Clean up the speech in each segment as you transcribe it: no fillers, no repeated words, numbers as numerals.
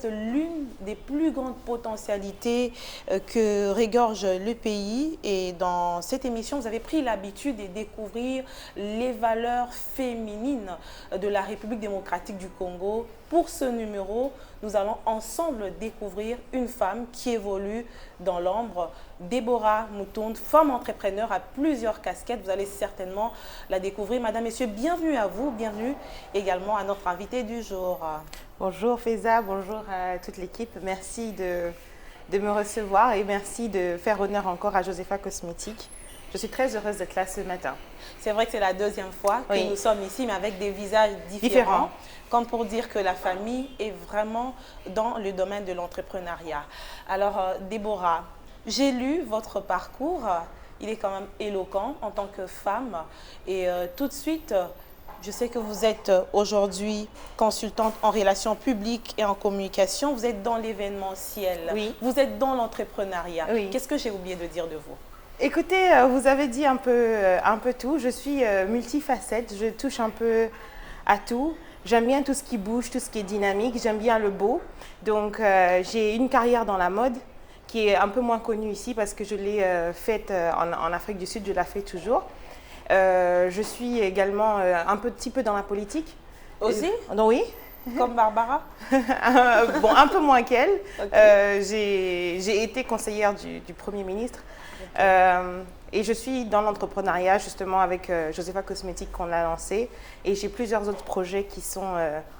l'une des plus grandes potentialités que régorge le pays. Et dans cette émission, vous avez pris l'habitude de découvrir les valeurs féminines de la République démocratique du Congo. Pour ce numéro, nous allons ensemble découvrir une femme qui évolue dans l'ombre, Déborah Moutound, femme entrepreneur à plusieurs casquettes. Vous allez certainement la découvrir. Madame, Messieurs, bienvenue à vous, bienvenue également à notre invité du jour. Bonjour Faiza, bonjour à toute l'équipe. Merci de me recevoir et merci de faire honneur encore à Josefa Cosmétiques. Je suis très heureuse d'être là ce matin. C'est vrai que c'est la deuxième fois que nous sommes ici, mais avec des visages différents. Comme pour dire que la famille est vraiment dans le domaine de l'entrepreneuriat. Alors, Déborah, j'ai lu votre parcours. Il est quand même éloquent en tant que femme. Et tout de suite, je sais que vous êtes aujourd'hui consultante en relations publiques et en communication. Vous êtes dans l'événementiel. Oui. Vous êtes dans l'entrepreneuriat. Oui. Qu'est-ce que j'ai oublié de dire de vous? Écoutez, vous avez dit un peu tout. Je suis multifacette. Je touche un peu à tout. J'aime bien tout ce qui bouge, tout ce qui est dynamique. J'aime bien le beau. Donc, j'ai une carrière dans la mode qui est un peu moins connue ici parce que je l'ai faite en Afrique du Sud. Je la fais toujours. Je suis également un petit peu dans la politique. Aussi? Oui. Comme Barbara? Bon, un peu moins qu'elle. Okay. J'ai été conseillère du Premier ministre. Et je suis dans l'entrepreneuriat justement avec Josefa Cosmétiques qu'on a lancé. Et j'ai plusieurs autres projets qui sont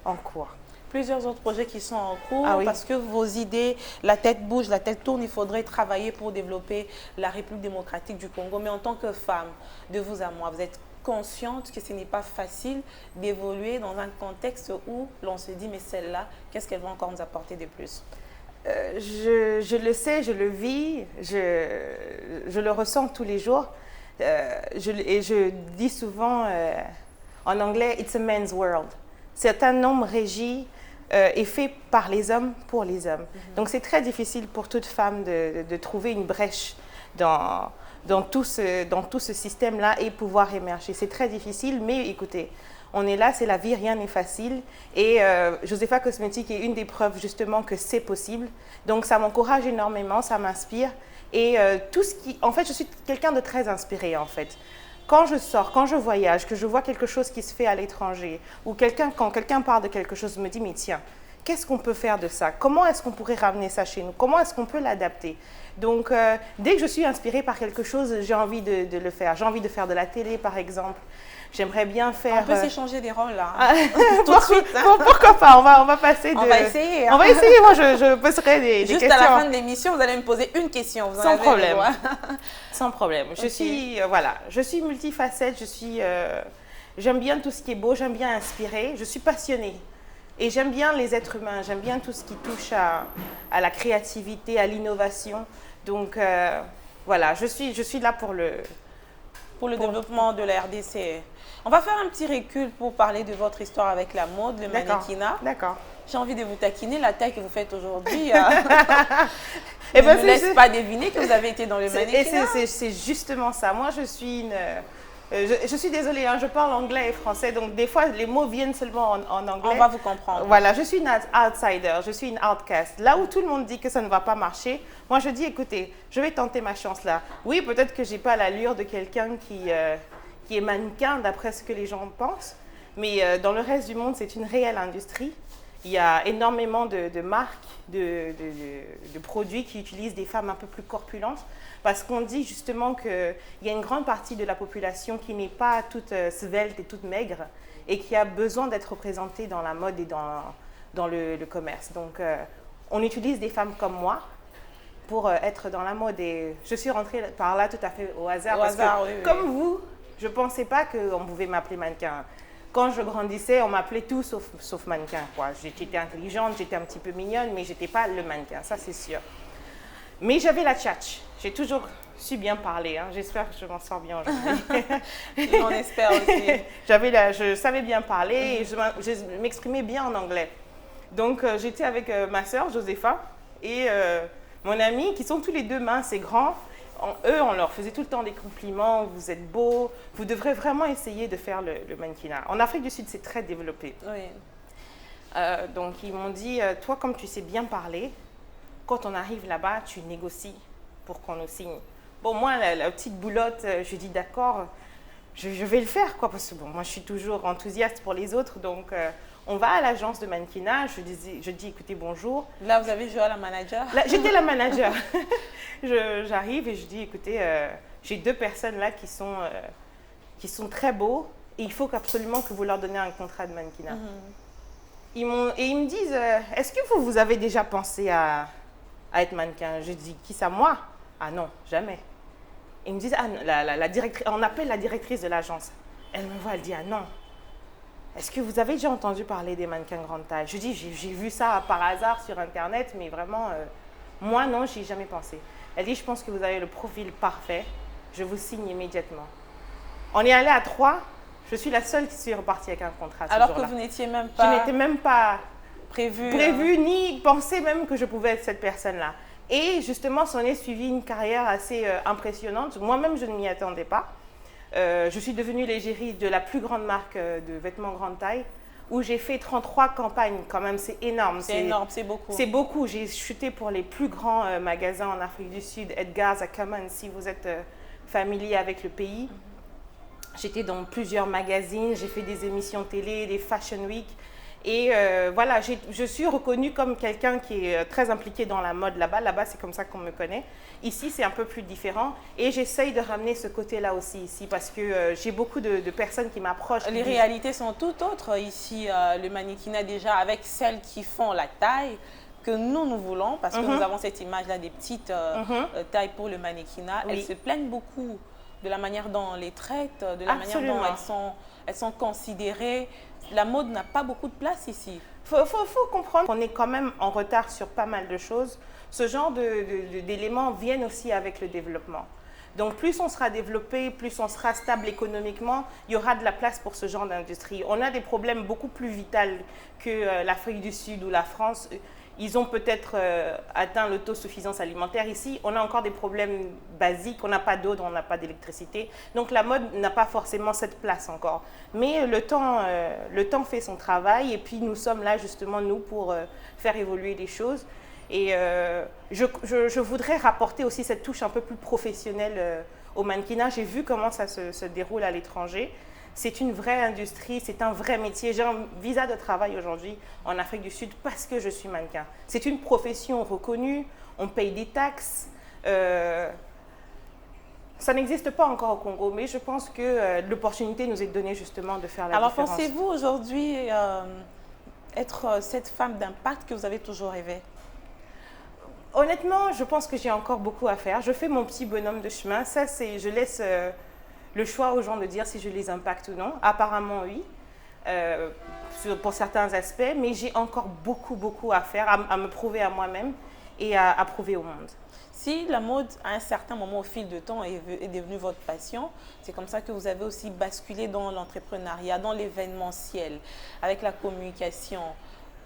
en cours. Plusieurs autres projets qui sont en cours parce que vos idées, la tête bouge, la tête tourne. Il faudrait travailler pour développer la République démocratique du Congo. Mais en tant que femme, de vous à moi, vous êtes consciente que ce n'est pas facile d'évoluer dans un contexte où l'on se dit, mais celle-là, qu'est-ce qu'elle va encore nous apporter de plus? Je le sais, je le vis, je le ressens tous les jours. Et je dis souvent en anglais, it's a man's world. C'est un homme régi et fait par les hommes pour les hommes. Donc c'est très difficile pour toute femme de trouver une brèche dans tout ce système-là et pouvoir émerger. C'est très difficile, mais écoutez, on est là, c'est la vie, rien n'est facile. Et Josefa Cosmétiques est une des preuves justement que c'est possible. Donc ça m'encourage énormément, ça m'inspire. Et en fait, je suis quelqu'un de très inspiré en fait. Quand je sors, quand je voyage, que je vois quelque chose qui se fait à l'étranger, ou quand quelqu'un parle de quelque chose, je me dis, mais tiens, qu'est-ce qu'on peut faire de ça? Comment est-ce qu'on pourrait ramener ça chez nous? Comment est-ce qu'on peut l'adapter? Donc, dès que je suis inspirée par quelque chose, j'ai envie de le faire. J'ai envie de faire de la télé, par exemple. J'aimerais bien faire... On peut s'échanger des rôles, là. Tout de suite. Pourquoi pas? On va passer de... On va essayer. On va essayer. Moi, je poserai des questions. Juste à la fin de l'émission, vous allez me poser une question. Vous Sans problème. Sans problème. Okay. Je suis multifacette. J'aime bien tout ce qui est beau. J'aime bien inspirer. Je suis passionnée. Et j'aime bien les êtres humains. J'aime bien tout ce qui touche à la créativité, à l'innovation. Donc, voilà. Je suis là pour le développement de la RDC. On va faire un petit recul pour parler de votre histoire avec la mode, le mannequinat. D'accord. J'ai envie de vous taquiner, la taille que vous faites aujourd'hui. Ne me laisse pas deviner que vous avez été dans le mannequinat. C'est justement ça. Moi, je suis je suis désolée, hein, je parle anglais et français, donc des fois, les mots viennent seulement en anglais. On va vous comprendre. Voilà, je suis une outsider, je suis une outcast. Là où tout le monde dit que ça ne va pas marcher, moi, je dis, écoutez, je vais tenter ma chance là. Oui, peut-être que je n'ai pas l'allure de quelqu'un qui est mannequin, d'après ce que les gens pensent, mais dans le reste du monde, c'est une réelle industrie. Il y a énormément de marques, de produits qui utilisent des femmes un peu plus corpulentes parce qu'on dit justement qu'il y a une grande partie de la population qui n'est pas toute svelte et toute maigre et qui a besoin d'être représentée dans la mode et dans le commerce. Donc, on utilise des femmes comme moi pour être dans la mode et je suis rentrée par là tout à fait au hasard. Comme vous, je ne pensais pas qu'on pouvait m'appeler mannequin. Quand je grandissais, on m'appelait tout sauf mannequin. J'étais intelligente, j'étais un petit peu mignonne, mais je n'étais pas le mannequin, ça c'est sûr. Mais j'avais la tchatch. J'ai toujours su bien parler. Hein. J'espère que je m'en sors bien aujourd'hui. On espère aussi. Je savais bien parler et je m'exprimais bien en anglais. Donc j'étais avec ma sœur, Josefa, et mon ami, qui sont tous les deux minces et grands. On leur faisait tout le temps des compliments, vous êtes beaux, vous devrez vraiment essayer de faire le mannequinat. En Afrique du Sud, c'est très développé. Oui. Donc, ils m'ont dit, toi, comme tu sais bien parler, quand on arrive là-bas, tu négocies pour qu'on nous signe. Bon, moi, la petite boulotte, je dis d'accord, je vais le faire, quoi, parce que bon, moi, je suis toujours enthousiaste pour les autres. Donc, on va à l'agence de mannequinat, je dis, écoutez, bonjour. Là, vous avez joué à la manager? J'étais la manager. J'arrive et je dis, écoutez, j'ai 2 personnes là qui sont très beaux et il faut absolument que vous leur donniez un contrat de mannequinat. Ils me disent, est-ce que vous avez déjà pensé à être mannequin? Je dis, qui ça, moi? Ah non, jamais. Ils me disent, ah, la directrice, on appelle la directrice de l'agence. Elle me voit, elle dit, ah non. Est-ce que vous avez déjà entendu parler des mannequins grande taille? Je dis, j'ai vu ça par hasard sur Internet, mais vraiment, moi non, j'y ai jamais pensé. Elle dit, je pense que vous avez le profil parfait, je vous signe immédiatement. On est allé à 3, je suis la seule qui suis repartie avec un contrat. Alors que vous n'étiez même pas... Je n'étais même pas prévu ni pensé même que je pouvais être cette personne-là. Et justement, s'en est suivi une carrière assez impressionnante. Moi-même, je ne m'y attendais pas. Je suis devenue l'égérie de la plus grande marque de vêtements grande taille, où j'ai fait 33 campagnes, quand même, c'est énorme. C'est énorme, c'est beaucoup. C'est beaucoup. J'ai chuté pour les plus grands magasins en Afrique du Sud, Edgars, Ackermans, si vous êtes familier avec le pays. J'étais dans plusieurs magazines, j'ai fait des émissions télé, des Fashion Week. Et voilà, je suis reconnue comme quelqu'un qui est très impliqué dans la mode là-bas. Là-bas, c'est comme ça qu'on me connaît. Ici, c'est un peu plus différent. Et j'essaye de ramener ce côté-là aussi ici parce que j'ai beaucoup de personnes qui m'approchent. Les réalités sont tout autres ici. Le mannequinat déjà avec celles qui font la taille que nous voulons parce que nous avons cette image-là des petites tailles pour le mannequinat. Oui. Elles se plaignent beaucoup de la manière dont on les traite, de la manière dont elles sont considérées. La mode n'a pas beaucoup de place ici. Faut comprendre qu'on est quand même en retard sur pas mal de choses. Ce genre d'éléments viennent aussi avec le développement. Donc plus on sera développé, plus on sera stable économiquement, il y aura de la place pour ce genre d'industrie. On a des problèmes beaucoup plus vitaux que l'Afrique du Sud ou la France. Ils ont peut-être atteint l'autosuffisance alimentaire. Ici, on a encore des problèmes basiques. On n'a pas d'eau, on n'a pas d'électricité. Donc, la mode n'a pas forcément cette place encore. Mais le temps fait son travail. Et puis, nous sommes là, justement, nous, pour faire évoluer les choses. Et je voudrais rapporter aussi cette touche un peu plus professionnelle au mannequinat. J'ai vu comment ça se déroule à l'étranger. C'est une vraie industrie, c'est un vrai métier. J'ai un visa de travail aujourd'hui en Afrique du Sud parce que je suis mannequin. C'est une profession reconnue, on paye des taxes. Ça n'existe pas encore au Congo, mais je pense que l'opportunité nous est donnée justement de faire la différence. Alors pensez-vous aujourd'hui être cette femme d'impact que vous avez toujours rêvé? Honnêtement, je pense que j'ai encore beaucoup à faire. Je fais mon petit bonhomme de chemin. Ça, je laisse le choix aux gens de dire si je les impacte ou non. Apparemment, oui, pour certains aspects, mais j'ai encore beaucoup à faire, à me prouver à moi-même et à prouver au monde. Si la mode, à un certain moment, au fil du temps, est devenue votre passion, c'est comme ça que vous avez aussi basculé dans l'entrepreneuriat, dans l'événementiel, avec la communication.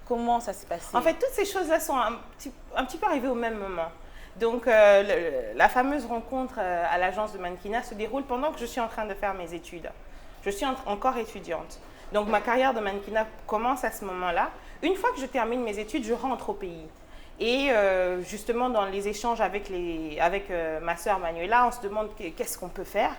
Comment ça s'est passé? En fait, toutes ces choses-là sont un petit peu arrivées au même moment. Donc, la fameuse rencontre à l'agence de mannequinat se déroule pendant que je suis en train de faire mes études. Je suis encore étudiante. Donc, ma carrière de mannequinat commence à ce moment-là. Une fois que je termine mes études, je rentre au pays. Et justement, dans les échanges avec ma sœur Manuela, on se demande qu'est-ce qu'on peut faire.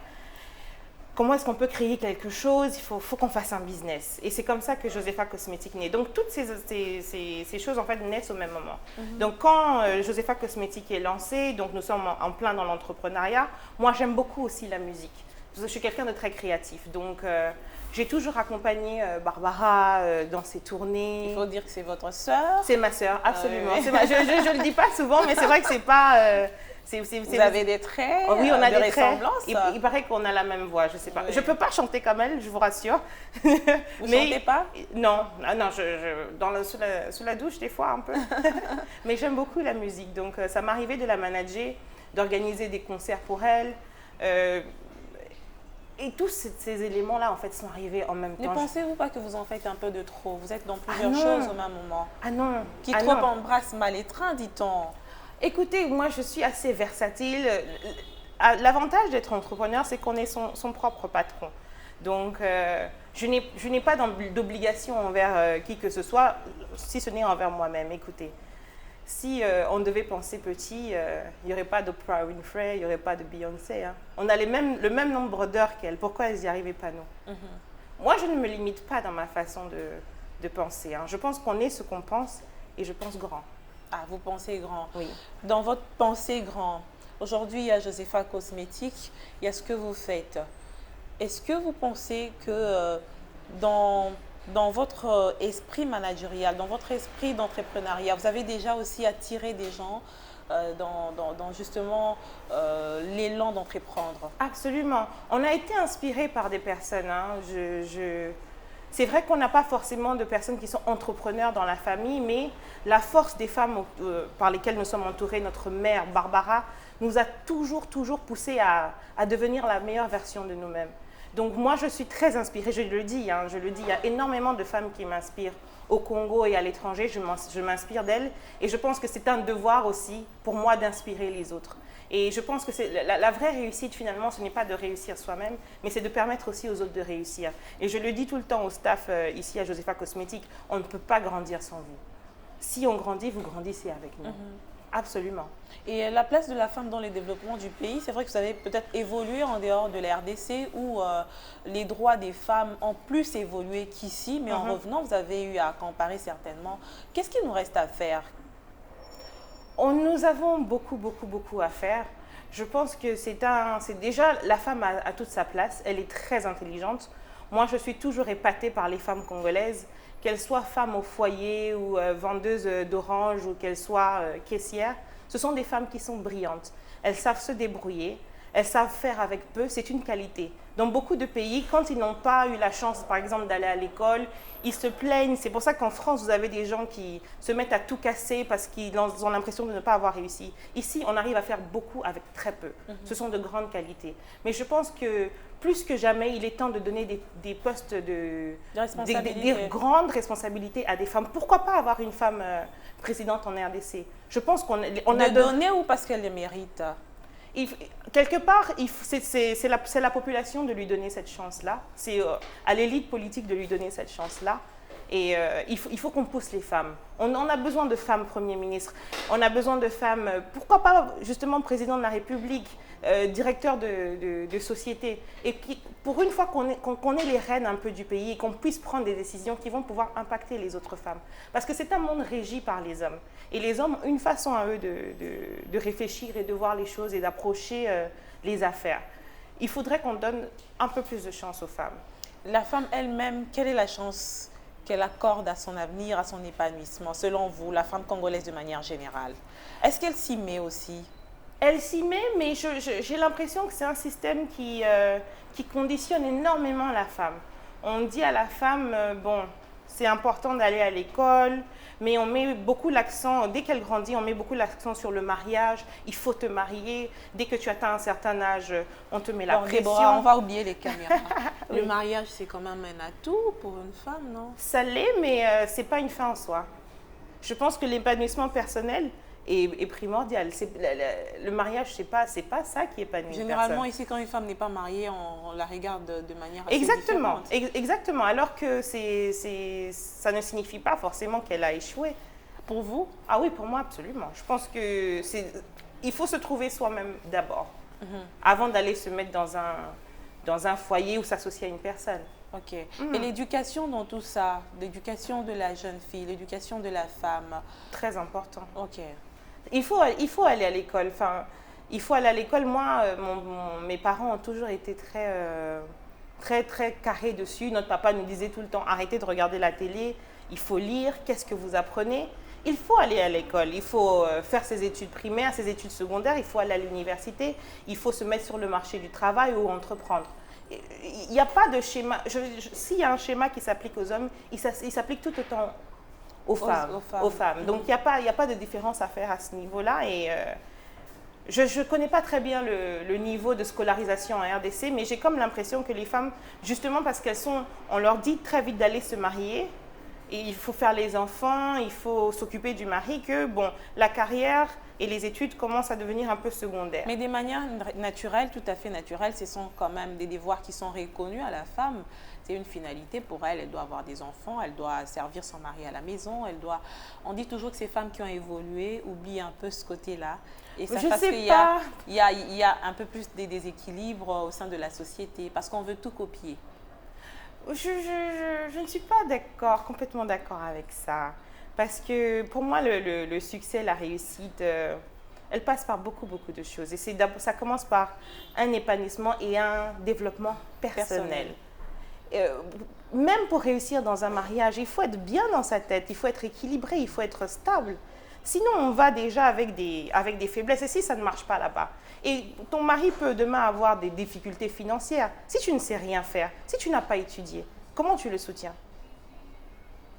Comment est-ce qu'on peut créer quelque chose? Il faut qu'on fasse un business. Et c'est comme ça que Josepha Cosmétique naît. Donc, toutes ces choses, en fait, naissent au même moment. Donc, quand Josepha Cosmétique est lancée, donc nous sommes en plein dans l'entrepreneuriat, moi, j'aime beaucoup aussi la musique. Je suis quelqu'un de très créatif. Donc, j'ai toujours accompagné Barbara dans ses tournées. Il faut dire que c'est votre sœur? C'est ma sœur, absolument. Oui. Je ne le dis pas souvent, mais c'est vrai que c'est pas... Vous avez des traits, oui, on a des ressemblances. Il paraît qu'on a la même voix, je ne sais pas. Oui. Je ne peux pas chanter comme elle, je vous rassure. Vous ne chantez pas? Non, sous la douche des fois un peu. Mais j'aime beaucoup la musique, donc ça m'arrivait de la manager, d'organiser des concerts pour elle. Et tous ces éléments-là, en fait, sont arrivés en même temps. Ne pensez-vous pas que vous en faites un peu de trop? Vous êtes dans plusieurs choses au même moment. Ah non. Qui trop embrasse mal étreint, dit-on. Écoutez, moi, je suis assez versatile. L'avantage d'être entrepreneur, c'est qu'on est son propre patron. Donc, je n'ai pas d'obligation envers qui que ce soit, si ce n'est envers moi-même. Écoutez, si on devait penser petit, il n'y aurait pas d'Oprah Winfrey, il n'y aurait pas de Beyoncé. Hein. On a le même nombre d'heures qu'elles. Pourquoi elles n'y arrivaient pas, nous? Moi, je ne me limite pas dans ma façon de penser. Hein. Je pense qu'on est ce qu'on pense et je pense grand. Ah, vous pensez grand. Oui. Dans votre pensée grand, aujourd'hui, il y a Josefa Cosmétiques, il y a ce que vous faites. Est-ce que vous pensez que dans votre esprit managérial, dans votre esprit d'entrepreneuriat, vous avez déjà aussi attiré des gens dans justement l'élan d'entreprendre? Absolument. On a été inspiré par des personnes. Hein. C'est vrai qu'on n'a pas forcément de personnes qui sont entrepreneurs dans la famille, mais la force des femmes par lesquelles nous sommes entourés, notre mère Barbara, nous a toujours poussé à devenir la meilleure version de nous-mêmes. Donc moi, je suis très inspirée, je le dis, il y a énormément de femmes qui m'inspirent au Congo et à l'étranger, je m'inspire d'elles et je pense que c'est un devoir aussi pour moi d'inspirer les autres. Et je pense que la vraie réussite finalement, ce n'est pas de réussir soi-même, mais c'est de permettre aussi aux autres de réussir. Et je le dis tout le temps au staff ici à Josefa Cosmétiques, on ne peut pas grandir sans vous. Si on grandit, vous grandissez avec nous. Absolument. Et la place de la femme dans le développement du pays, c'est vrai que vous avez peut-être évolué en dehors de la RDC où les droits des femmes ont plus évolué qu'ici, mais en revenant, vous avez eu à comparer certainement. Qu'est-ce qu'il nous reste à faire? Nous avons beaucoup à faire. Je pense que c'est déjà, la femme a toute sa place, elle est très intelligente. Moi, je suis toujours épatée par les femmes congolaises, qu'elles soient femmes au foyer ou vendeuses d'oranges ou qu'elles soient caissières. Ce sont des femmes qui sont brillantes. Elles savent se débrouiller, elles savent faire avec peu, c'est une qualité. Dans beaucoup de pays, quand ils n'ont pas eu la chance, par exemple, d'aller à l'école, ils se plaignent. C'est pour ça qu'en France, vous avez des gens qui se mettent à tout casser parce qu'ils ont l'impression de ne pas avoir réussi. Ici, on arrive à faire beaucoup avec très peu. Ce sont de grandes qualités. Mais je pense que plus que jamais, il est temps de donner des postes des grandes responsabilités à des femmes. Pourquoi pas avoir une femme présidente en RDC? Je pense qu'on a donné ou parce qu'elle le mérite? Quelque part, c'est la population de lui donner cette chance-là. C'est à l'élite politique de lui donner cette chance-là. Et il faut qu'on pousse les femmes. On a besoin de femmes Premier ministre. On a besoin de femmes, pourquoi pas justement président de la République, directeur de société. Et pour une fois qu'on ait les rênes un peu du pays et qu'on puisse prendre des décisions qui vont pouvoir impacter les autres femmes. Parce que c'est un monde régi par les hommes. Et les hommes ont une façon à eux de réfléchir et de voir les choses et d'approcher les affaires. Il faudrait qu'on donne un peu plus de chance aux femmes. La femme elle-même, quelle est la chance qu'elle accorde à son avenir, à son épanouissement, selon vous, la femme congolaise de manière générale? Est-ce qu'elle s'y met aussi? Elle s'y met, mais j'ai l'impression que c'est un système qui conditionne énormément la femme. On dit à la femme, bon, c'est important d'aller à l'école, mais on met beaucoup l'accent, dès qu'elle grandit, on met beaucoup l'accent sur le mariage. Il faut te marier. Dès que tu atteins un certain âge, on te met la pression. Déborah, on va oublier les caméras. Oui. Le mariage, c'est quand même un atout pour une femme, non? Ça l'est, mais ce n'est pas une fin en soi. Je pense que l'épanouissement personnel est primordial. Le mariage, c'est pas ça qui épanouit. Généralement, ici, quand une femme n'est pas mariée, on la regarde de manière assez Exactement, différente. exactement. Alors que ça ne signifie pas forcément qu'elle a échoué. Pour vous? Ah oui, pour moi, absolument. Je pense que il faut se trouver soi-même d'abord, avant d'aller se mettre dans un foyer ou s'associer à une personne. Ok. Et l'éducation dans tout ça, l'éducation de la jeune fille, l'éducation de la femme? Très important. Ok. Il faut aller à l'école. Enfin, il faut aller à l'école. Moi, mes parents ont toujours été très carrés dessus. Notre papa nous disait tout le temps, arrêtez de regarder la télé, il faut lire, qu'est-ce que vous apprenez? Il faut aller à l'école, il faut faire ses études primaires, ses études secondaires, il faut aller à l'université, il faut se mettre sur le marché du travail ou entreprendre. Il n'y a pas de schéma. S'il y a un schéma qui s'applique aux hommes, il s'applique tout autant aux femmes. Donc, il n'y a pas de différence à faire à ce niveau-là. Et je ne connais pas très bien le niveau de scolarisation en RDC, mais j'ai comme l'impression que les femmes, justement parce on leur dit très vite d'aller se marier, et il faut faire les enfants, il faut s'occuper du mari, que bon, la carrière et les études commencent à devenir un peu secondaires. Mais des manières naturelles, tout à fait naturelles, ce sont quand même des devoirs qui sont reconnus à la femme. C'est une finalité pour elle. Elle doit avoir des enfants, elle doit servir son mari à la maison, elle doit... On dit toujours que ces femmes qui ont évolué oublient un peu ce côté-là. Et ça, parce qu'il y a un peu plus des déséquilibres au sein de la société, parce qu'on veut tout copier. Je ne suis pas d'accord, complètement d'accord avec ça. Parce que pour moi, le succès, la réussite, elle passe par beaucoup, beaucoup de choses. Et ça commence par un épanouissement et un développement personnel. Même pour réussir dans un mariage, il faut être bien dans sa tête, il faut être équilibré, il faut être stable. Sinon, on va déjà avec des faiblesses. Et si ça ne marche pas là-bas, et ton mari peut demain avoir des difficultés financières, si tu ne sais rien faire, si tu n'as pas étudié, comment tu le soutiens?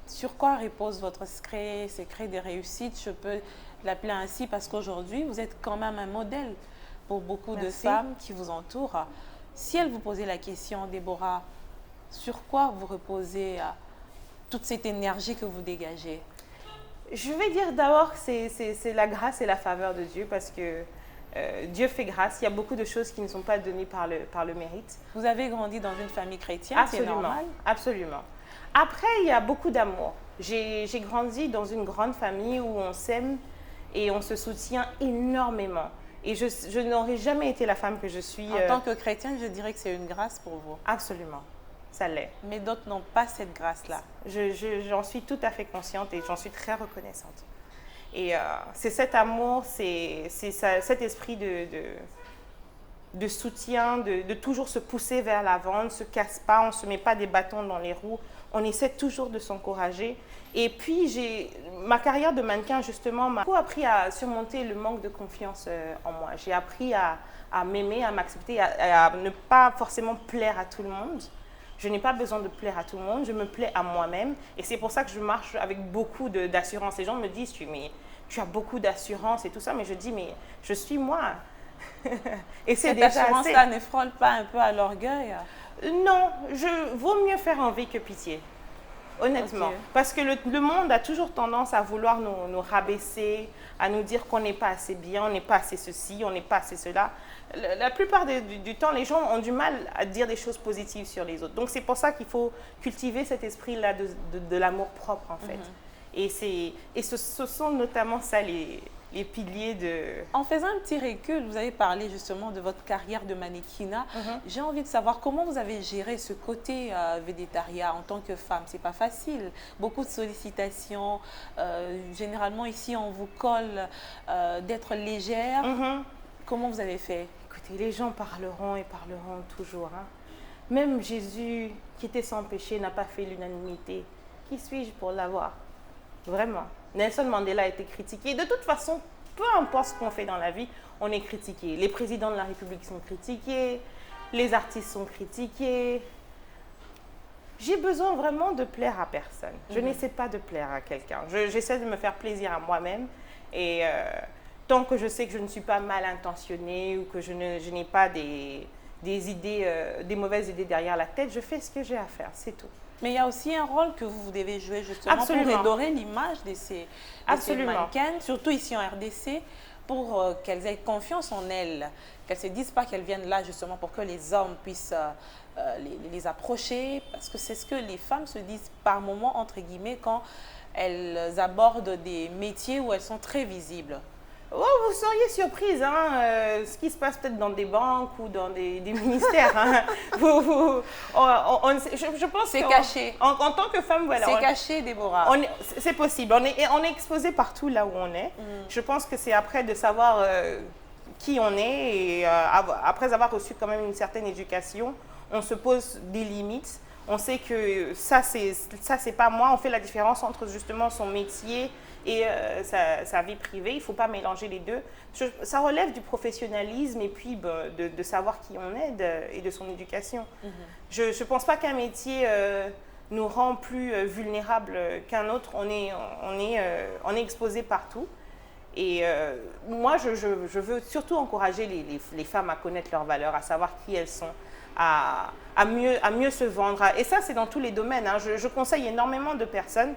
Sur quoi repose votre secret de réussite? Je peux l'appeler ainsi parce qu'aujourd'hui, vous êtes quand même un modèle pour beaucoup de femmes qui vous entourent. Si elle vous posait la question, Déborah, sur quoi vous reposez toute cette énergie que vous dégagez? Je vais dire d'abord que c'est la grâce et la faveur de Dieu, parce que Dieu fait grâce. Il y a beaucoup de choses qui ne sont pas données par le mérite. Vous avez grandi dans une famille chrétienne, c'est normal? Absolument. Après, il y a beaucoup d'amour. J'ai grandi dans une grande famille où on s'aime et on se soutient énormément. Et je n'aurais jamais été la femme que je suis. En tant que chrétienne, je dirais que c'est une grâce pour vous. Absolument, ça l'est. Mais d'autres n'ont pas cette grâce-là. J'en suis tout à fait consciente et j'en suis très reconnaissante. Et c'est cet amour, c'est cet esprit de soutien, de toujours se pousser vers l'avant, on ne se casse pas, on ne se met pas des bâtons dans les roues, on essaie toujours de s'encourager. Et puis, ma carrière de mannequin, justement, m'a beaucoup appris à surmonter le manque de confiance en moi. J'ai appris à m'aimer, à m'accepter, à ne pas forcément plaire à tout le monde. Je n'ai pas besoin de plaire à tout le monde, je me plais à moi-même. Et c'est pour ça que je marche avec beaucoup d'assurance. Les gens me disent, mais tu as beaucoup d'assurance et tout ça, mais je dis, mais je suis moi. Et cette assurance-là ne frôle pas un peu à l'orgueil? Non, vaut mieux faire envie que pitié, honnêtement. Okay. Parce que le monde a toujours tendance à vouloir nous rabaisser, à nous dire qu'on n'est pas assez bien, on n'est pas assez ceci, on n'est pas assez cela. La plupart du temps, les gens ont du mal à dire des choses positives sur les autres. Donc, c'est pour ça qu'il faut cultiver cet esprit-là de l'amour propre, en fait. Et ce sont notamment ça les piliers de... En faisant un petit recul, vous avez parlé justement de votre carrière de mannequinat. J'ai envie de savoir comment vous avez géré ce côté végétariat en tant que femme. C'est pas facile. Beaucoup de sollicitations. Généralement, ici, on vous colle d'être légère. Comment vous avez fait? Écoutez, les gens parleront et parleront toujours. Hein. Même Jésus, qui était sans péché, n'a pas fait l'unanimité. Qui suis-je pour l'avoir? Vraiment. Nelson Mandela a été critiqué. De toute façon, peu importe ce qu'on fait dans la vie, on est critiqué. Les présidents de la République sont critiqués, les artistes sont critiqués. J'ai besoin vraiment de plaire à personne. Je n'essaie pas de plaire à quelqu'un. J'essaie de me faire plaisir à moi-même. Et tant que je sais que je ne suis pas mal intentionnée ou que je n'ai pas des idées, des mauvaises idées derrière la tête, je fais ce que j'ai à faire, c'est tout. Mais il y a aussi un rôle que vous devez jouer justement pour redorer l'image de ces mannequins, surtout ici en RDC, pour qu'elles aient confiance en elles, qu'elles ne se disent pas qu'elles viennent là justement pour que les hommes puissent les approcher, parce que c'est ce que les femmes se disent par moments, entre guillemets, quand elles abordent des métiers où elles sont très visibles. Oh, vous seriez surprise, hein, ce qui se passe peut-être dans des banques ou dans des ministères. Hein. Je pense c'est caché. En tant que femme, voilà. C'est caché, Déborah. C'est possible. On est exposé partout là où on est. Je pense que c'est après de savoir qui on est et après avoir reçu quand même une certaine éducation, on se pose des limites. On sait que ça c'est pas moi. On fait la différence entre justement son métier et sa vie privée. Il ne faut pas mélanger les deux. Ça relève du professionnalisme et puis de savoir qui on est et de son éducation. Je ne pense pas qu'un métier nous rend plus vulnérables qu'un autre. On est exposé partout. Et moi, je veux surtout encourager les femmes à connaître leurs valeurs, à savoir qui elles sont, à mieux se vendre. Et ça, c'est dans tous les domaines, hein. Je conseille énormément de personnes.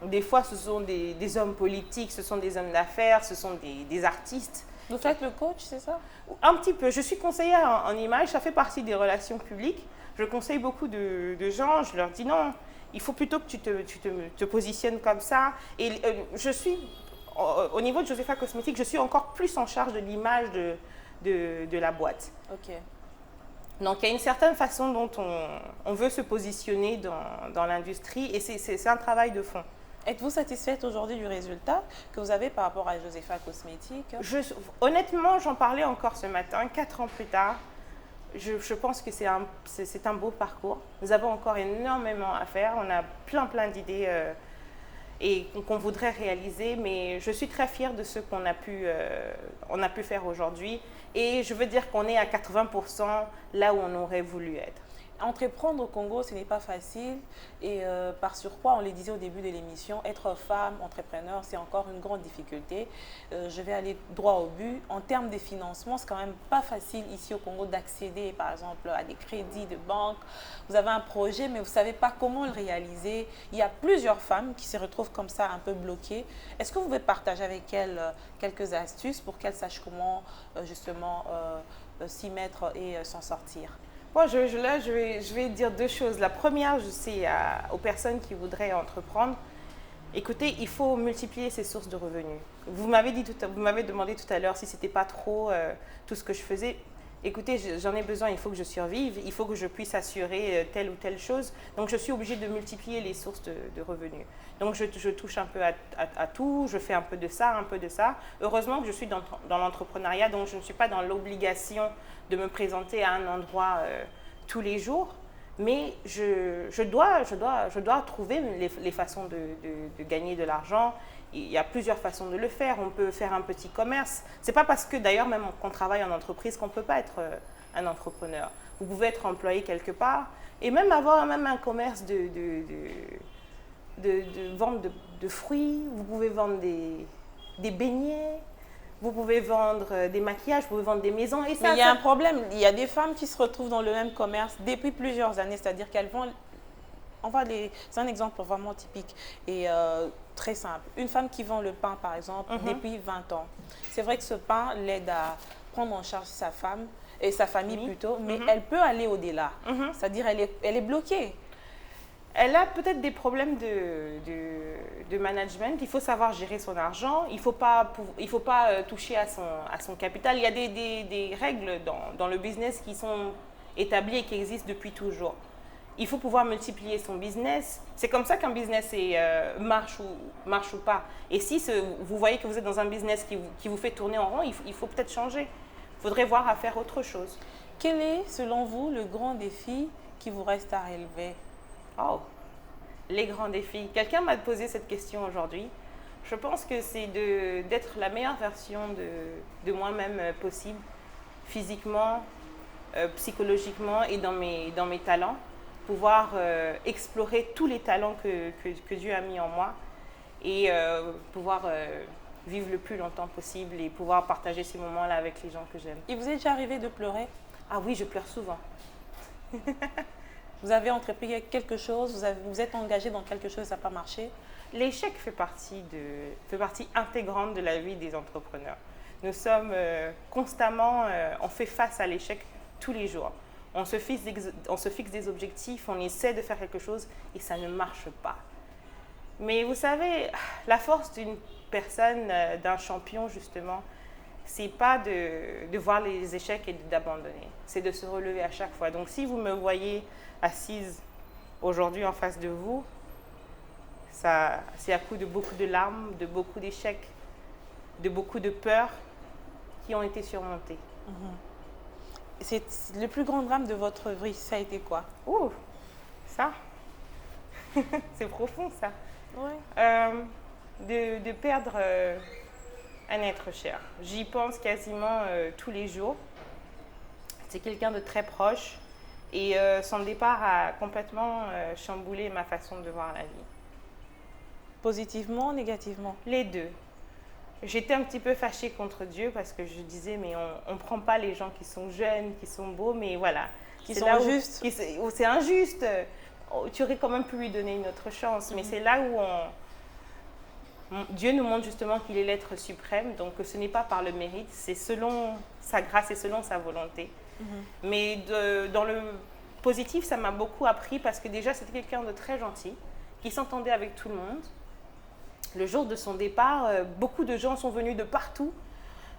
Des fois, ce sont des hommes politiques, ce sont des hommes d'affaires, ce sont des artistes. Vous faites le coach, c'est ça? Un petit peu. Je suis conseillère en image, ça fait partie des relations publiques. Je conseille beaucoup de gens, je leur dis non, il faut plutôt que tu te positionnes comme ça. Et je suis, au niveau de Josefa Cosmétiques, je suis encore plus en charge de l'image de la boîte. Ok. Donc, il y a une certaine façon dont on veut se positionner dans l'industrie et c'est un travail de fond. Êtes-vous satisfaite aujourd'hui du résultat que vous avez par rapport à Josefa Cosmétiques? Honnêtement, j'en parlais encore ce matin, 4 ans plus tard. Je pense que c'est un beau parcours. Nous avons encore énormément à faire. On a plein d'idées et qu'on voudrait réaliser, mais je suis très fière de ce qu'on a pu faire aujourd'hui. Et je veux dire qu'on est à 80% là où on aurait voulu être. Entreprendre au Congo, ce n'est pas facile et par surcroît, on le disait au début de l'émission, être femme, entrepreneur, c'est encore une grande difficulté. Je vais aller droit au but. En termes de financement, c'est quand même pas facile ici au Congo d'accéder par exemple à des crédits de banque. Vous avez un projet mais vous ne savez pas comment le réaliser. Il y a plusieurs femmes qui se retrouvent comme ça un peu bloquées. Est-ce que vous pouvez partager avec elles quelques astuces pour qu'elles sachent comment justement s'y mettre et s'en sortir? Moi, je vais dire 2 choses. La première, c'est aux personnes qui voudraient entreprendre, écoutez, il faut multiplier ses sources de revenus. Vous m'avez demandé tout à l'heure si ce n'était pas trop tout ce que je faisais. Écoutez, j'en ai besoin, il faut que je survive, il faut que je puisse assurer telle ou telle chose. Donc, je suis obligée de multiplier les sources de revenus. Donc, je touche un peu à tout, je fais un peu de ça, un peu de ça. Heureusement que je suis dans l'entrepreneuriat, donc je ne suis pas dans l'obligation de me présenter à un endroit tous les jours. Mais je dois trouver les façons de gagner de l'argent. Il y a plusieurs façons de le faire. On peut faire un petit commerce. Ce n'est pas parce que d'ailleurs même qu'on travaille en entreprise qu'on ne peut pas être un entrepreneur. Vous pouvez être employé quelque part et même avoir un commerce de vente de fruits. Vous pouvez vendre des beignets. Vous pouvez vendre des maquillages, vous pouvez vendre des maisons. Et ça, mais il y a un problème. Il y a des femmes qui se retrouvent dans le même commerce depuis plusieurs années. C'est-à-dire qu'elles vont... C'est un exemple vraiment typique et très simple. Une femme qui vend le pain, par exemple, depuis 20 ans. C'est vrai que ce pain l'aide à prendre en charge sa femme et sa famille plutôt, mais elle peut aller au-delà. C'est-à-dire elle est bloquée. Elle a peut-être des problèmes de management. Il faut savoir gérer son argent. Il ne faut pas toucher à son capital. Il y a des règles dans le business qui sont établies et qui existent depuis toujours. Il faut pouvoir multiplier son business. C'est comme ça qu'un business marche ou pas. Et si vous voyez que vous êtes dans un business qui vous fait tourner en rond, il faut peut-être changer. Il faudrait voir à faire autre chose. Quel est, selon vous, le grand défi qui vous reste à relever? Oh, les grands défis. Quelqu'un m'a posé cette question aujourd'hui. Je pense que c'est d'être la meilleure version de moi-même possible, physiquement, psychologiquement et dans mes talents. Pouvoir explorer tous les talents que Dieu a mis en moi et pouvoir vivre le plus longtemps possible et pouvoir partager ces moments-là avec les gens que j'aime. Il vous est déjà arrivé de pleurer? Ah oui, je pleure souvent. Vous avez entrepris quelque chose, vous êtes engagé dans quelque chose, ça n'a pas marché? L'échec fait partie intégrante de la vie des entrepreneurs. Nous sommes constamment, on fait face à l'échec tous les jours. On se fixe des objectifs, on essaie de faire quelque chose et ça ne marche pas. Mais vous savez, la force d'une personne, d'un champion justement, c'est pas de voir les échecs et d'abandonner. C'est de se relever à chaque fois. Donc si vous me voyez assise aujourd'hui en face de vous, c'est à coup de beaucoup de larmes, de beaucoup d'échecs, de beaucoup de peurs qui ont été surmontées. C'est le plus grand drame de votre vie, ça a été quoi? Ouh, ça, c'est profond ça. Ouais. De perdre un être cher. J'y pense quasiment tous les jours. C'est quelqu'un de très proche et son départ a complètement chamboulé ma façon de voir la vie. Positivement, négativement? Les deux. J'étais un petit peu fâchée contre Dieu parce que je disais, mais on ne prend pas les gens qui sont jeunes, qui sont beaux, mais voilà. Qui sont justes. Où c'est injuste. Tu aurais quand même pu lui donner une autre chance. Mais c'est là où Dieu nous montre justement qu'il est l'être suprême, donc que ce n'est pas par le mérite, c'est selon sa grâce et selon sa volonté. Mais dans le positif, ça m'a beaucoup appris parce que déjà, c'était quelqu'un de très gentil, qui s'entendait avec tout le monde. Le jour de son départ, beaucoup de gens sont venus de partout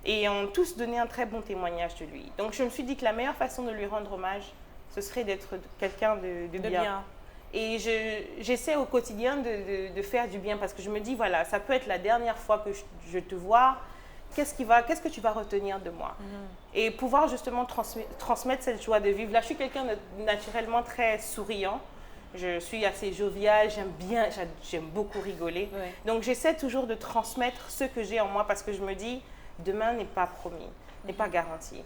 et ont tous donné un très bon témoignage de lui. Donc je me suis dit que la meilleure façon de lui rendre hommage, ce serait d'être quelqu'un de bien. Et j'essaie au quotidien de faire du bien parce que je me dis, voilà, ça peut être la dernière fois que je te vois. Qu'est-ce que tu vas retenir de moi? Et pouvoir justement transmettre cette joie de vivre. Là, je suis quelqu'un de naturellement très souriant. Je suis assez joviale, j'aime beaucoup rigoler. Oui. Donc, j'essaie toujours de transmettre ce que j'ai en moi parce que je me dis, demain n'est pas promis, n'est pas garanti.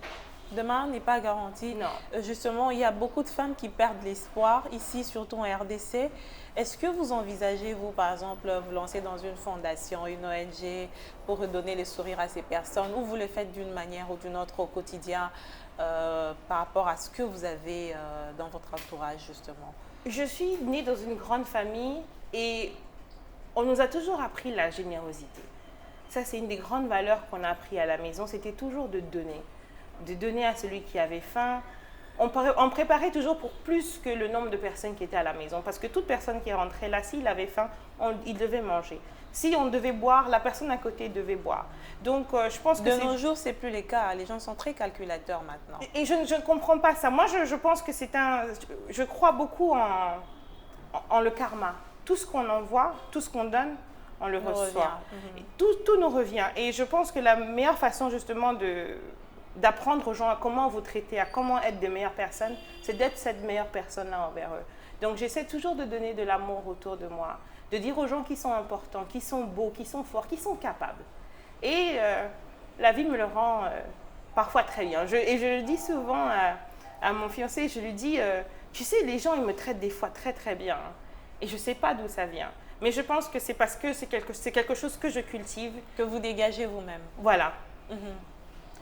Demain n'est pas garanti. Non. Justement, il y a beaucoup de femmes qui perdent l'espoir, ici, surtout en RDC. Est-ce que vous envisagez, vous, par exemple, vous lancer dans une fondation, une ONG, pour redonner le sourire à ces personnes, ou vous le faites d'une manière ou d'une autre au quotidien par rapport à ce que vous avez dans votre entourage, justement? Je suis née dans une grande famille et on nous a toujours appris la générosité. Ça, c'est une des grandes valeurs qu'on a appris à la maison, c'était toujours de donner à celui qui avait faim. On préparait toujours pour plus que le nombre de personnes qui étaient à la maison parce que toute personne qui rentrait là, s'il avait faim, il devait manger. Si on devait boire, la personne à côté devait boire. Donc, je pense que de nos jours, c'est plus le cas. Les gens sont très calculateurs maintenant. Et je ne comprends pas ça. Moi, je pense que je crois beaucoup en le karma. Tout ce qu'on envoie, tout ce qu'on donne, on le reçoit. Et tout nous revient. Et je pense que la meilleure façon, justement, d'apprendre aux gens à comment vous traiter, à comment être de meilleures personnes, c'est d'être cette meilleure personne-là envers eux. Donc, j'essaie toujours de donner de l'amour autour de moi, de dire aux gens qui sont importants, qui sont beaux, qui sont forts, qui sont capables. Et la vie me le rend parfois très bien. Et je le dis souvent à mon fiancé, je lui dis, tu sais, les gens, ils me traitent des fois très, très bien. Et je ne sais pas d'où ça vient. Mais je pense que c'est parce que c'est quelque chose que je cultive. Que vous dégagez vous-même. Voilà.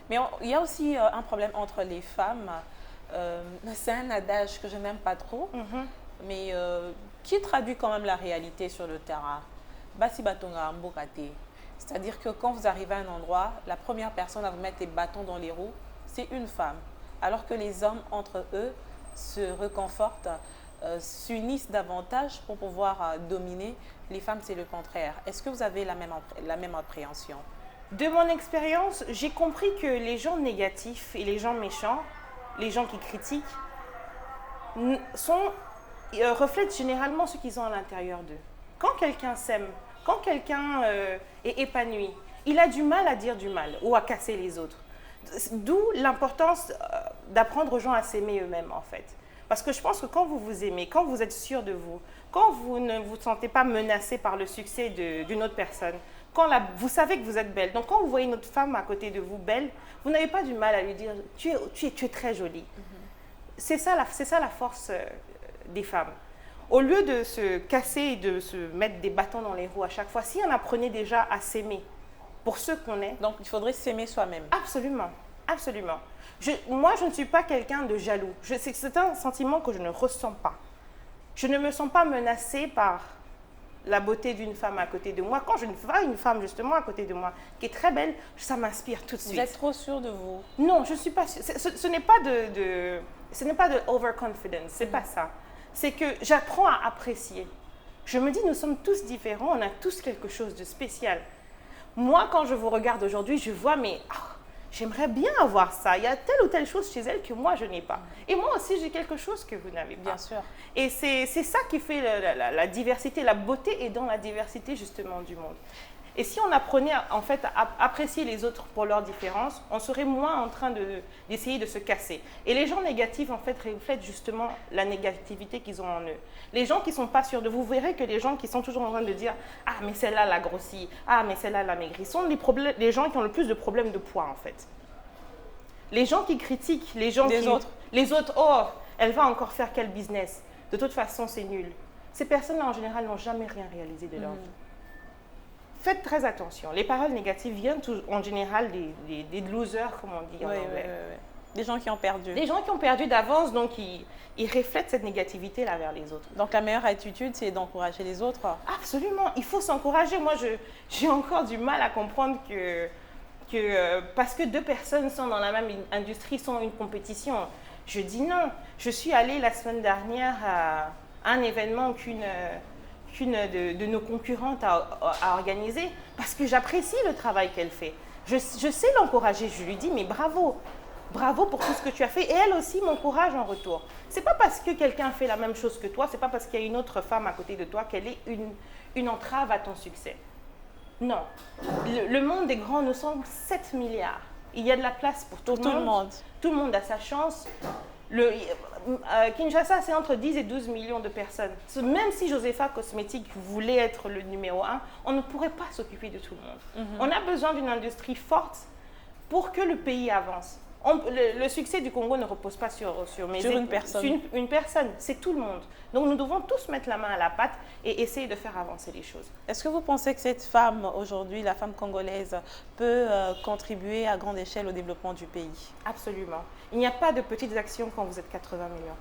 Mais il y a aussi un problème entre les femmes. C'est un adage que je n'aime pas trop, mais qui traduit quand même la réalité sur le terrain. Basi batonga mbokate. C'est-à-dire que quand vous arrivez à un endroit, la première personne à vous mettre les bâtons dans les roues, c'est une femme. Alors que les hommes, entre eux, se réconfortent, s'unissent davantage pour pouvoir dominer. Les femmes, c'est le contraire. Est-ce que vous avez la même appréhension? De mon expérience, j'ai compris que les gens négatifs et les gens méchants, les gens qui critiquent, reflètent généralement ce qu'ils ont à l'intérieur d'eux. Quand quelqu'un s'aime, quand quelqu'un est épanoui, il a du mal à dire du mal ou à casser les autres. D'où l'importance d'apprendre aux gens à s'aimer eux-mêmes, en fait. Parce que je pense que quand vous vous aimez, quand vous êtes sûr de vous, quand vous ne vous sentez pas menacé par le succès d'une autre personne, quand vous savez que vous êtes belle, donc quand vous voyez une autre femme à côté de vous belle, vous n'avez pas du mal à lui dire « tu es très jolie ». C'est ça la force des femmes. Au lieu de se casser et de se mettre des bâtons dans les roues à chaque fois, si on apprenait déjà à s'aimer pour ce qu'on est. Donc, il faudrait s'aimer soi-même. Absolument, absolument. Moi, je ne suis pas quelqu'un de jaloux. C'est un sentiment que je ne ressens pas. Je ne me sens pas menacée par la beauté d'une femme à côté de moi. Quand je vois une femme justement à côté de moi qui est très belle, ça m'inspire tout de suite. Vous êtes trop sûre de vous? Non, je ne suis pas sûre. Ce n'est pas de overconfidence, c'est pas ça. C'est que j'apprends à apprécier. Je me dis, nous sommes tous différents, on a tous quelque chose de spécial. Moi, quand je vous regarde aujourd'hui, je vois, mais j'aimerais bien avoir ça. Il y a telle ou telle chose chez elle que moi, je n'ai pas. Et moi aussi, j'ai quelque chose que vous n'avez pas. Bien sûr. Et c'est ça qui fait la diversité. La beauté est dans la diversité, justement, du monde. Et si on apprenait, en fait, à apprécier les autres pour leurs différences, on serait moins en train d'essayer de se casser. Et les gens négatifs, en fait, reflètent justement la négativité qu'ils ont en eux. Les gens qui ne sont pas sûrs de vous, verrez que les gens qui sont toujours en train de dire « Ah, mais celle-là, elle a grossi. Ah, mais celle-là, elle a maigri » sont les gens qui ont le plus de problèmes de poids, en fait. Les gens qui critiquent, les autres, oh, elle va encore faire quel business? De toute façon, c'est nul. Ces personnes-là, en général, n'ont jamais rien réalisé de leur vie. faites très attention. Les paroles négatives viennent en général des losers, comme on dit en anglais. Oui. Des gens qui ont perdu. Des gens qui ont perdu d'avance, donc ils reflètent cette négativité-là vers les autres. Donc la meilleure attitude, c'est d'encourager les autres. Absolument, il faut s'encourager. Moi, j'ai encore du mal à comprendre que parce que deux personnes sont dans la même industrie, sont une compétition. Je dis non. Je suis allée la semaine dernière à un événement qu'une de nos concurrentes a organisé parce que j'apprécie le travail qu'elle fait. Je sais l'encourager. Je lui dis, mais bravo. Bravo pour tout ce que tu as fait. Et elle aussi m'encourage en retour. C'est pas parce que quelqu'un fait la même chose que toi, c'est pas parce qu'il y a une autre femme à côté de toi qu'elle est une entrave à ton succès. Non. Le monde est grand, nous sommes 7 milliards. Il y a de la place pour tout le monde. Tout le monde a sa chance. Kinshasa, c'est entre 10 et 12 millions de personnes. Même si Josepha Cosmétique voulait être le numéro 1, on ne pourrait pas s'occuper de tout le monde. On a besoin d'une industrie forte pour que le pays avance. Le succès du Congo ne repose pas sur une personne. Une personne, c'est tout le monde. Donc nous devons tous mettre la main à la pâte et essayer de faire avancer les choses. Est-ce que vous pensez que cette femme, aujourd'hui, la femme congolaise, peut contribuer à grande échelle au développement du pays? Absolument. Il n'y a pas de petites actions quand vous êtes 80 millions.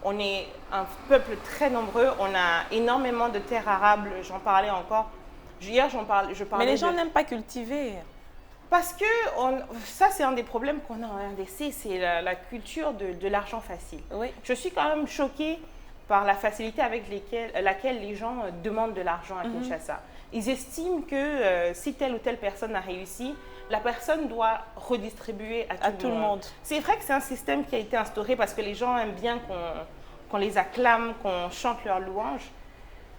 On est un peuple très nombreux, on a énormément de terres arables, j'en parlais encore. Hier, je parlais. Mais les gens n'aiment pas cultiver. Parce que ça, c'est un des problèmes qu'on a en RDC, c'est la culture de l'argent facile. Oui. Je suis quand même choquée par la facilité avec laquelle les gens demandent de l'argent à Kinshasa. Ils estiment que si telle ou telle personne a réussi, la personne doit redistribuer à tout le monde. C'est vrai que c'est un système qui a été instauré parce que les gens aiment bien qu'on les acclame, qu'on chante leurs louanges.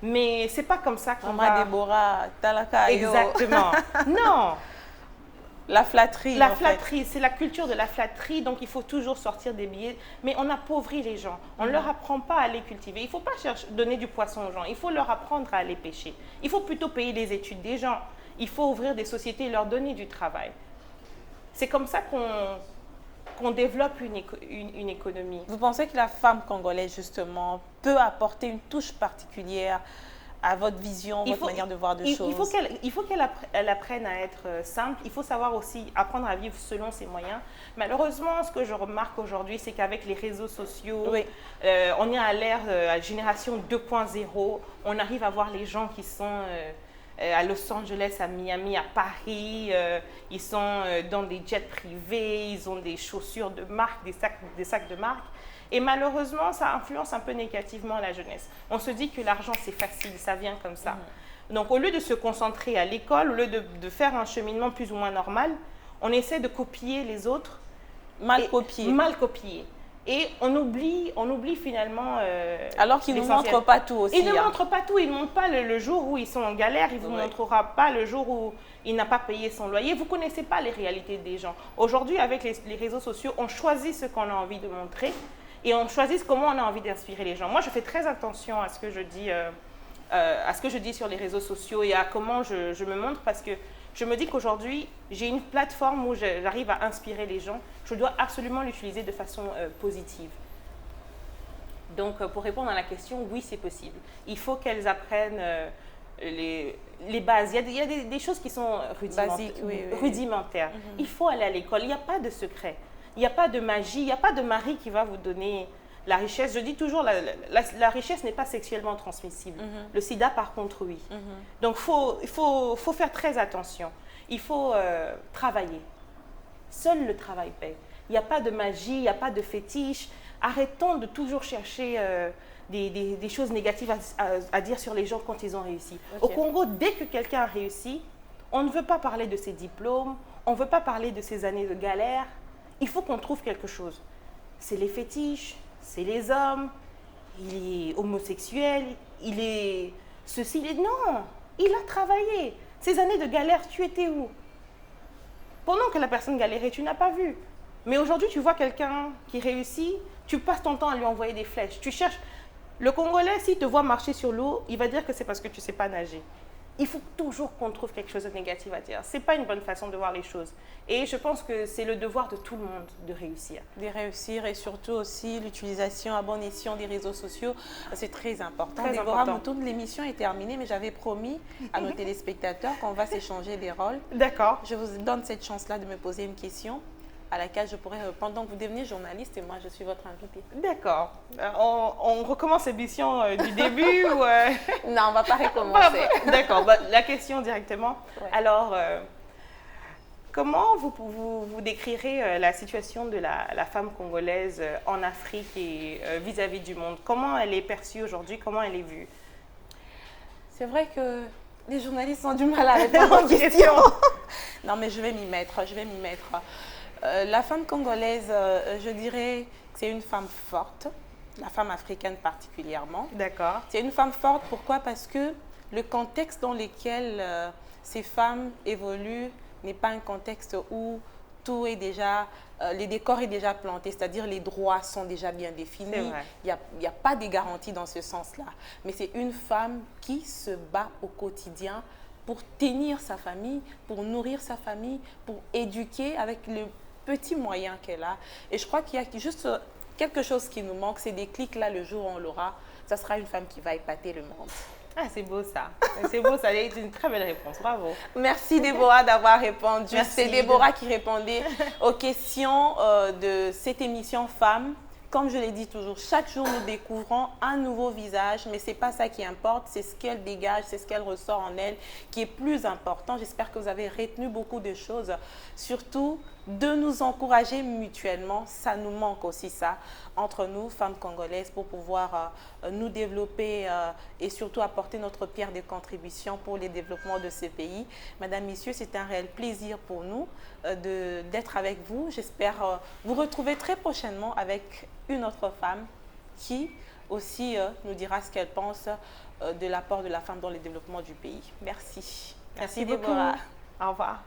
Mais c'est pas comme ça qu'on va... Déborah, Talaka. Exactement. Non. La flatterie. La flatterie, c'est la culture de la flatterie, donc il faut toujours sortir des billets. Mais on appauvrit les gens. On ne leur apprend pas à les cultiver. Il ne faut pas donner du poisson aux gens. Il faut leur apprendre à aller pêcher. Il faut plutôt payer les études des gens. Il faut ouvrir des sociétés et leur donner du travail. C'est comme ça qu'on développe une économie. Vous pensez que la femme congolaise, justement, peut apporter une touche particulière à votre vision, votre manière de voir des choses? Il faut qu'elle apprenne à être simple. Il faut savoir aussi apprendre à vivre selon ses moyens. Malheureusement, ce que je remarque aujourd'hui, c'est qu'avec les réseaux sociaux, on est à l'ère à génération 2.0. On arrive à voir les gens qui sont à Los Angeles, à Miami, à Paris. Ils sont dans des jets privés. Ils ont des chaussures de marque, des sacs de marque. Et malheureusement, ça influence un peu négativement la jeunesse. On se dit que l'argent, c'est facile, ça vient comme ça. Donc, au lieu de se concentrer à l'école, au lieu de faire un cheminement plus ou moins normal, on essaie de copier les autres. Mal copier. Et on oublie finalement... alors qu'ils ne nous montrent pas tout aussi. Ils ne montrent pas tout. Ils ne montrent pas le jour où ils sont en galère. Ils ne vous montrera pas le jour où il n'a pas payé son loyer. Vous ne connaissez pas les réalités des gens. Aujourd'hui, avec les réseaux sociaux, on choisit ce qu'on a envie de montrer. Et on choisit comment on a envie d'inspirer les gens. Moi, je fais très attention à ce que je dis, sur les réseaux sociaux et à comment je me montre parce que je me dis qu'aujourd'hui, j'ai une plateforme où j'arrive à inspirer les gens. Je dois absolument l'utiliser de façon positive. Donc, pour répondre à la question, oui, c'est possible. Il faut qu'elles apprennent les bases. Il y a des choses qui sont rudimentaires. Il faut aller à l'école. Il n'y a pas de secret. Il n'y a pas de magie, il n'y a pas de mari qui va vous donner la richesse. Je dis toujours, la richesse n'est pas sexuellement transmissible. Le sida, par contre, oui. Donc, il faut faire très attention. Il faut travailler. Seul le travail paie. Il n'y a pas de magie, il n'y a pas de fétiche. Arrêtons de toujours chercher des choses négatives à dire sur les gens quand ils ont réussi. Au Congo, dès que quelqu'un a réussi, on ne veut pas parler de ses diplômes, on ne veut pas parler de ses années de galère. Il faut qu'on trouve quelque chose. C'est les fétiches, c'est les hommes, il est homosexuel, il est ceci, non, il a travaillé. Ces années de galère, tu étais où? Pendant que la personne galérait, tu n'as pas vu. Mais aujourd'hui, tu vois quelqu'un qui réussit, tu passes ton temps à lui envoyer des flèches. Tu cherches. Le Congolais, s'il te voit marcher sur l'eau, il va dire que c'est parce que tu ne sais pas nager. il faut toujours qu'on trouve quelque chose de négatif à dire. Ce n'est pas une bonne façon de voir les choses. Et je pense que c'est le devoir de tout le monde de réussir. De réussir et surtout aussi l'utilisation à bon escient des réseaux sociaux, c'est très important. Très Déborah, important. mon tour de l'émission est terminé, mais j'avais promis à nos téléspectateurs qu'on va s'échanger des rôles. D'accord. Je vous donne cette chance-là de me poser une question à laquelle je pourrais répondre. Donc, vous devenez journaliste et moi, je suis votre invitée. D'accord. On recommence l'émission du début ou Non, on ne va pas recommencer. D'accord. La question directement. Ouais. Alors, comment vous décrirez la situation de la femme congolaise en Afrique et vis-à-vis du monde? Comment elle est perçue aujourd'hui? Comment elle est vue? C'est vrai que les journalistes ont du mal à répondre aux questions. Non, mais je vais m'y mettre. La femme congolaise, je dirais que c'est une femme forte, la femme africaine particulièrement. D'accord. C'est une femme forte, pourquoi? Parce que le contexte dans lequel ces femmes évoluent n'est pas un contexte où tout est déjà, les décors est déjà planté, c'est-à-dire les droits sont déjà bien définis. Il n'y a pas de garantie dans ce sens-là. Mais c'est une femme qui se bat au quotidien pour tenir sa famille, pour nourrir sa famille, pour éduquer avec le petit moyen qu'elle a. Et je crois qu'il y a juste quelque chose qui nous manque, c'est des clics là, le jour où on l'aura, ça sera une femme qui va épater le monde. Ah, c'est beau ça. C'est beau, ça a été une très belle réponse. Bravo. Merci Déborah d'avoir répondu. Merci. C'est Déborah qui répondait aux questions de cette émission Femmes. Comme je l'ai dit toujours, chaque jour nous découvrons un nouveau visage, mais ce n'est pas ça qui importe, c'est ce qu'elle dégage, c'est ce qu'elle ressort en elle qui est plus important. J'espère que vous avez retenu beaucoup de choses, surtout de nous encourager mutuellement. Ça nous manque aussi ça, entre nous, femmes congolaises, pour pouvoir nous développer et surtout apporter notre pierre de contribution pour le développement de ce pays. Madame, Messieurs, c'est un réel plaisir pour nous d'être avec vous. J'espère vous retrouver très prochainement avec une autre femme qui aussi nous dira ce qu'elle pense de l'apport de la femme dans le développement du pays. Merci. Merci Déborah. beaucoup. Au revoir.